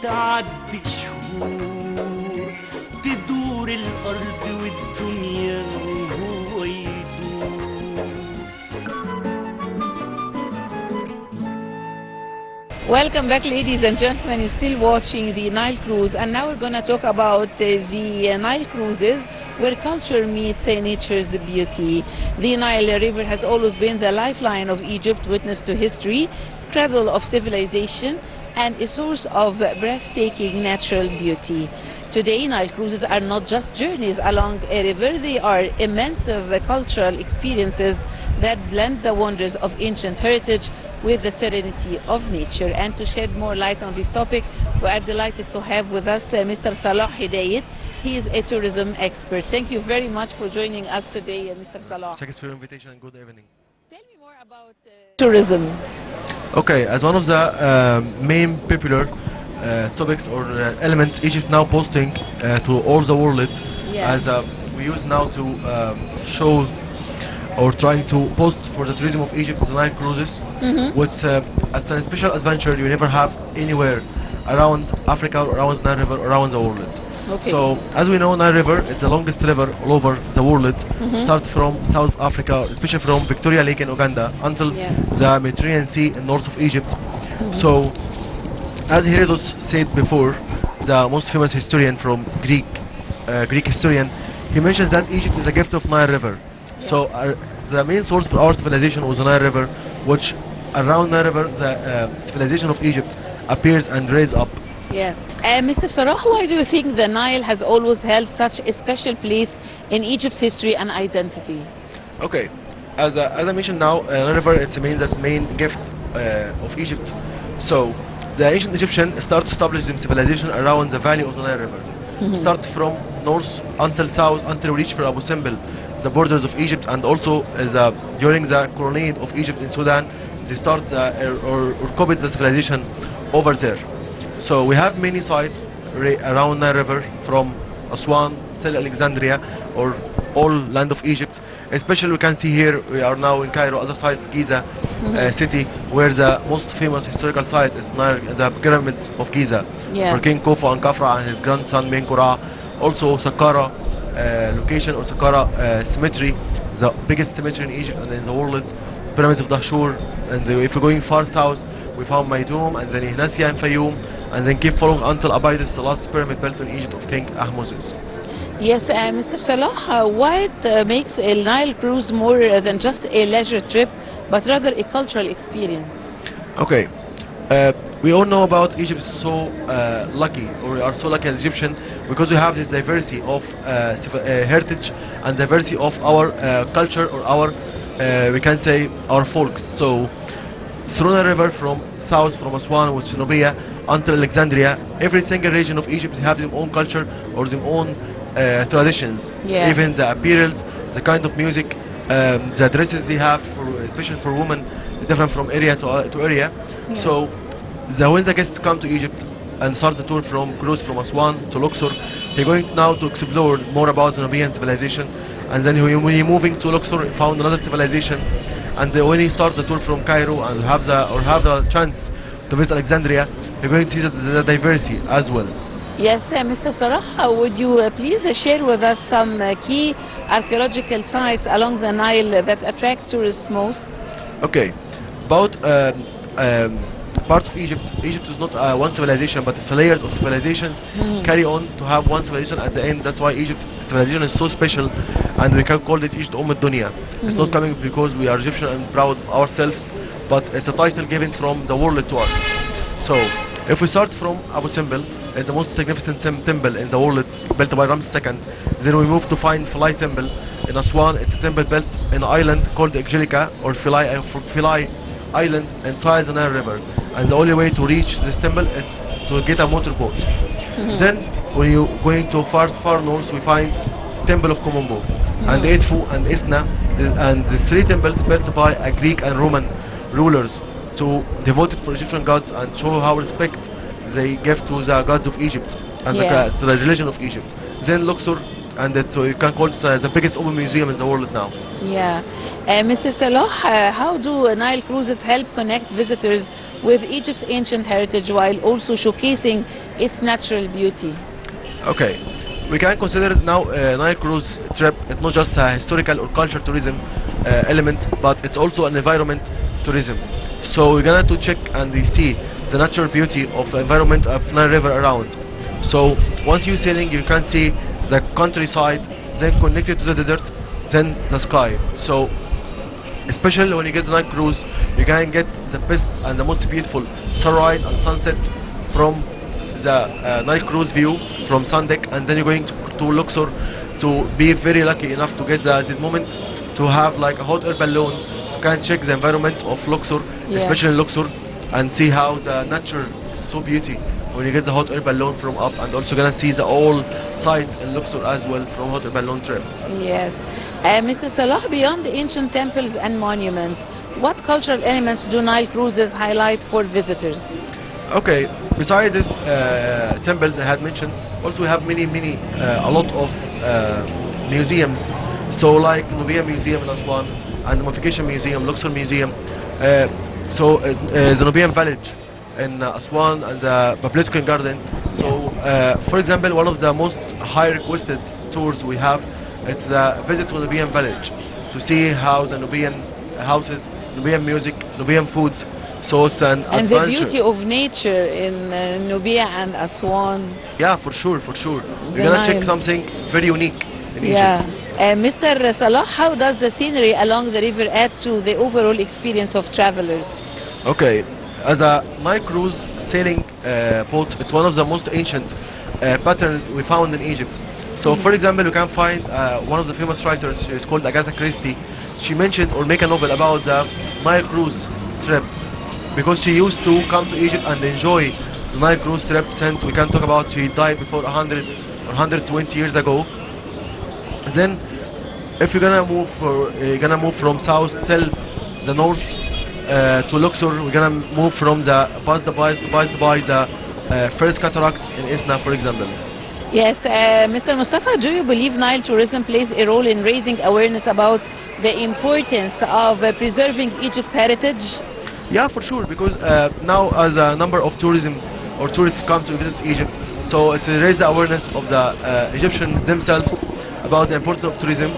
تعدي شهور تدور الأرض والدنيا وهو يدور. Welcome back, ladies and gentlemen. You're still watching the Nile Cruise, and now we're going to talk about the Nile Cruises, where culture meets nature's beauty. The Nile River has always been the lifeline of Egypt, witness to history, cradle of civilization, and a source of breathtaking natural beauty. Today, Nile cruises are not just journeys along a river, they are immersive cultural experiences that blend the wonders of ancient heritage with the serenity of nature. And to shed more light on this topic, we are delighted to have with us Mr. Salah Hedayet. He is a tourism expert. Thank you very much for joining us today, Mr. Salah. Thanks for your invitation and good evening. Tell me more about tourism. Okay, as one of the main popular topics or elements Egypt now posting to all the world, as we use now to show or trying to post for the tourism of Egypt the Nile cruises, which it's a special adventure you never have anywhere around Africa, or around Nile River, around the world. Okay. So, as we know, Nile River is the longest river all over the world. Start from South Africa, especially from Victoria Lake in Uganda, until the Mediterranean Sea in north of Egypt. So, as Herodotus said before, the most famous historian from Greek historian, he mentions that Egypt is a gift of Nile River. So, the main source for our civilization was the Nile River, which around Nile River, the civilization of Egypt appears and raised up. Yes. Mr. Salah, why do you think the Nile has always held such a special place in Egypt's history and identity? Okay, as I mentioned now, Nile River is the main gift of Egypt. So the ancient Egyptians start to establish their civilization around the valley of the Nile River. Start from north until south until we reach for Abu Simbel, the borders of Egypt, and also during the colony of Egypt in Sudan, they start or copied the civilization over there. So we have many sites around Nile River, from Aswan till Alexandria, or all land of Egypt. Especially we can see here, we are now in Cairo, other sites, Giza city, where the most famous historical site is the pyramids of Giza, for King Khufu and Khafra and his grandson Menkaure. Also Saqqara location, or Saqqara cemetery, the biggest cemetery in Egypt and in the world. Pyramids of Dahshur, and if we're going far south, we found Maydum, and then Ihnasia and Fayoum, and then keep following until Abydos, the last pyramid built in Egypt of King Ahmoses. Yes, Mr. Salah, what makes a Nile cruise more than just a leisure trip, but rather a cultural experience? Okay, we all know about Egypt is so lucky, or we are so lucky as Egyptian, because we have this diversity of heritage and diversity of our culture, or our we can say our folks. So through the river from south, from Aswan, which is Nubia, until Alexandria, every single region of Egypt have their own culture or their own traditions. Even the apparels, the kind of music, the dresses they have, especially for women, different from area to area. So when the guests come to Egypt and start the tour from cruise from Aswan to Luxor, they're going now to explore more about the Nubian civilization. And then when he moving to Luxor, he found another civilization. And when he start the tour from Cairo and have the chance to visit Alexandria, you're going to see the diversity as well. Yes, Mr. Salah, would you please share with us some key archaeological sites along the Nile that attract tourists most? Okay, about part of Egypt is not one civilization, but it's layers of civilizations carry on to have one civilization at the end. That's why Egypt civilization is so special, and we can call it Egypt Dunya. It's not coming because we are Egyptian and proud of ourselves, but it's a title given from the world to us. So if we start from Abu Simbel, it's the most significant temple in the world, built by Ramses II. Then we move to find Philae Temple in Aswan. It's a temple built in an island called Angelica, or Philae Island, inside the Nile River. And the only way to reach this temple is to get a motorboat. Then when you're going to far north, we find Temple of Komombo, and Edfu and Isna, and the three temples built by a Greek and Roman rulers to devoted for Egyptian gods and show how respect they give to the gods of Egypt and to the religion of Egypt. Then Luxor, and so you can call it the biggest open museum in the world now. Yeah. Mr. Salah, how do Nile cruises help connect visitors with Egypt's ancient heritage while also showcasing its natural beauty? Okay, we can consider now Nile cruise trip. It's not just a historical or cultural tourism element, but it's also an environment tourism. So we're gonna to check and we see the natural beauty of the environment of Nile River around. So once you're sailing, you can see the countryside, then connected to the desert, then the sky. So especially when you get the night cruise, you can get the best and the most beautiful sunrise and sunset from the night cruise view from sun deck, and then you're going to Luxor to be very lucky enough to get this moment to have like a hot air balloon to can check the environment of Luxor, especially in Luxor, and see how the nature is so beauty when you get the hot air balloon from up, and also gonna see the all sites in Luxor as well from hot air balloon trip. Yes. Mr. Salah, beyond the ancient temples and monuments, what cultural elements do Nile cruises highlight for visitors? Okay, besides this temples I had mentioned, also we have a lot of museums. So like Nubia Museum in Aswan and the Mummification Museum, Luxor Museum. The Nubian Village in Aswan and the Biblical Garden. So for example, one of the most high requested tours we have, it's the visit to the Nubian Village to see how the Nubian houses, Nubian music, Nubian food. So it's an and adventure. The beauty of nature in Nubia and Aswan. Yeah, for sure. You're gonna check something very unique in Egypt. Mr. Salah, how does the scenery along the river add to the overall experience of travelers? Okay, as a Nile cruise sailing boat, it's one of the most ancient patterns we found in Egypt. So for example, you can find one of the famous writers, she's called Agatha Christie. She mentioned or make a novel about the Nile cruise trip, because she used to come to Egypt and enjoy the Nile cruise trip, since we can talk about she died before 100 or 120 years ago. Then if you're gonna move from south till the north to Luxor, we're gonna move from the past the first cataract in Isna, for example. Yes, Mr. Mustafa, do you believe Nile tourism plays a role in raising awareness about the importance of preserving Egypt's heritage? Yeah, for sure, because now as a number of tourists come to visit Egypt, so it raises the awareness of the Egyptians themselves about the importance of tourism,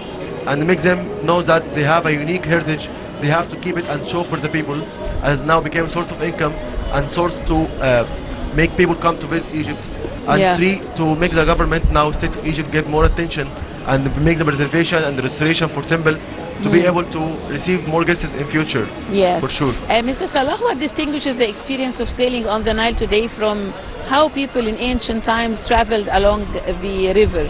and make them know that they have a unique heritage. They have to keep it and show for the people, as now became a source of income and source to make people come to visit Egypt, and three, to make the government now, state of Egypt, give more attention and make the preservation and the restoration for temples to be able to receive more guests in future. Yes, for sure. Mr. Salah, what distinguishes the experience of sailing on the Nile today from how people in ancient times traveled along the river?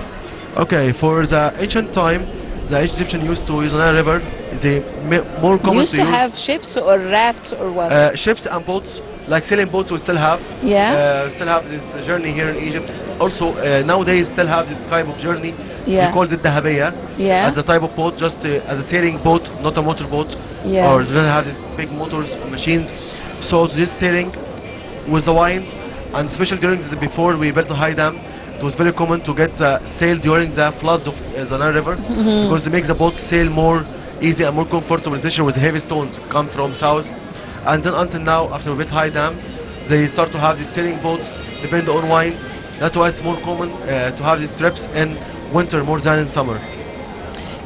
Okay, for the ancient time, the Egyptians used to use the Nile River. They more common used to have ships or rafts or what? Ships and boats, like sailing boats we still have. Still have this journey here in Egypt. Also nowadays still have this type of journey. They call it dahabeya. As a type of boat, just as a sailing boat, not a motor boat. Or they don't have these big motors machines. So just sailing with the wind, and especially during this, before we built the high dam, it was very common to get sail during the floods of the Nile River, because they make the boat sail more easy and more comfortable, especially with heavy stones come from south. And then until now, after we built high dam, they start to have this sailing boat depend on wind. That's why it's more common to have these trips in winter more than in summer.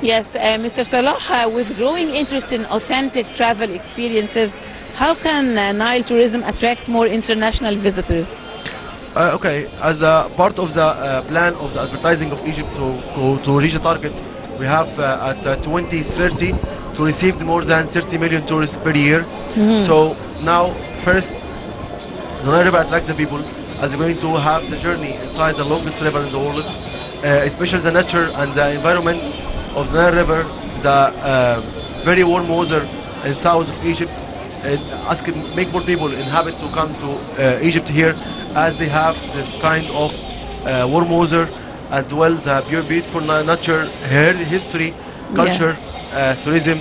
Yes, Mr. Salah, with growing interest in authentic travel experiences, how can Nile tourism attract more international visitors? Okay, as a part of the plan of the advertising of Egypt to reach a target, we have at 2030 to receive more than 30 million tourists per year. So now, first, the Nile River attracts the people, as we're going to have the journey inside the longest river in the world, especially the nature and the environment of the Nile River, the very warm weather in south of Egypt. Make more people inhabit to come to Egypt here, as they have this kind of warm weather, as well the pure beautiful nature, history, culture, tourism,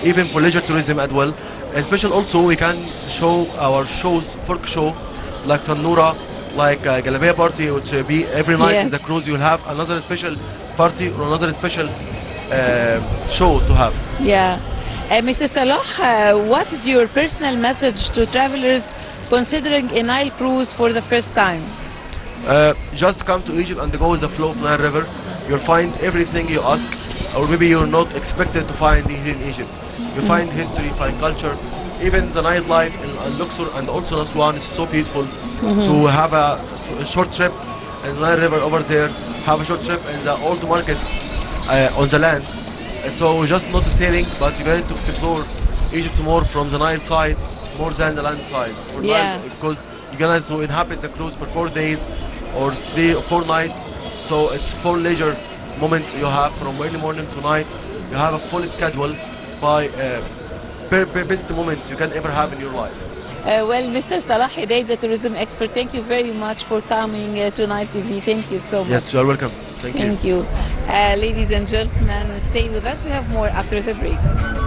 even for leisure tourism as well. Especially also we can show our shows, folk show, like Tanura, like Galabia party, which be every night in the cruise. You'll have another special party or another special show to have. Mr. Salah, what is your personal message to travelers considering a Nile cruise for the first time? Just come to Egypt and go with the flow of Nile River. You'll find everything you ask, or maybe you're not expected to find here in Egypt. You find history, find culture, even the nightlife in Luxor and also Aswan is so peaceful. To have a short trip in the Nile River over there, have a short trip in the old markets on the land. So just not sailing, but you're going to explore Egypt more from the Nile side, more than the land side. Because you're going to inhabit the cruise for 4 days or 3 or 4 nights. So it's full leisure moment you have from early morning to night. You have a full schedule by best moment you can ever have in your life. Well, Mr. Salah Hedayet, the tourism expert, thank you very much for coming to Nile TV. Thank you so much. Yes, you are welcome. Thank you. Ladies and gentlemen, stay with us. We have more after the break.